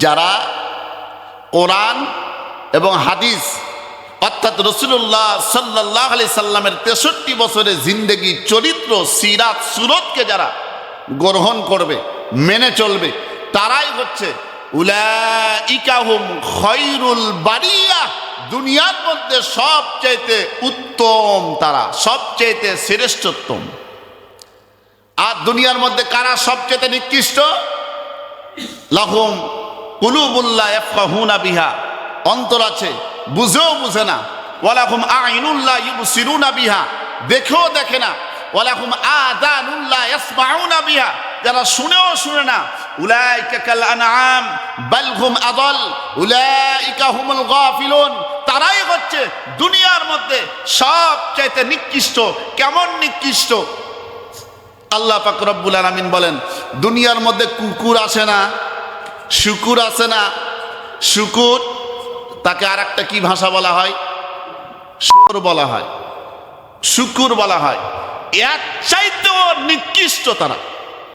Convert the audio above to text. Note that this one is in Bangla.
যারা কোরআন এবং হাদিস অর্থাৎ রাসূলুল্লাহ সাল্লাল্লাহু আলাইহি সাল্লামের 63 বছরের জিন্দেগি, চরিত্র, সিরাত, সুরতকে যারা গ্রহণ করবে, মেনে চলবে, তারাই হচ্ছে উলাইকা হুম খায়রুল বারিয়া, দুনিয়ার মধ্যে সবচাইতে উত্তম, তারা সবচাইতে শ্রেষ্ঠতম। আর দুনিয়ার মধ্যে কারা সবচাইতে নিকৃষ্ট? লাহুম কুলুবুল্লা ইয়াফকাহুনা বিহা, অন্তর আছে বুঝেও বুঝে না। ওয়ালাহুম আইনুল্লাহ ইউবসিরুনা বিহা, দেখেও দেখে না। ওয়ালাহুম আযানুল্লাহ ইয়াসমাউনা বিহা, যারা শুনেও শুনে না। উলাইকা কাল আনআম বাল হুম আদাল উলাইকা হুমুল গাফিলুন, তারাই হচ্ছে দুনিয়ার মধ্যে সবচাইতে নিকৃষ্ট। কেমন নিকৃষ্ট? আল্লাহ পাক রব্বুল আলামিন বলেন, দুনিয়ার মধ্যে কুকুর আছে না, শুকুর আছে না? শুকুর, তাকে আর একটা কি ভাষা বলা হয়? শুয়োর বলা হয়, শুকুর বলা হয়। এর চাইতেও নিকৃষ্ট তারা।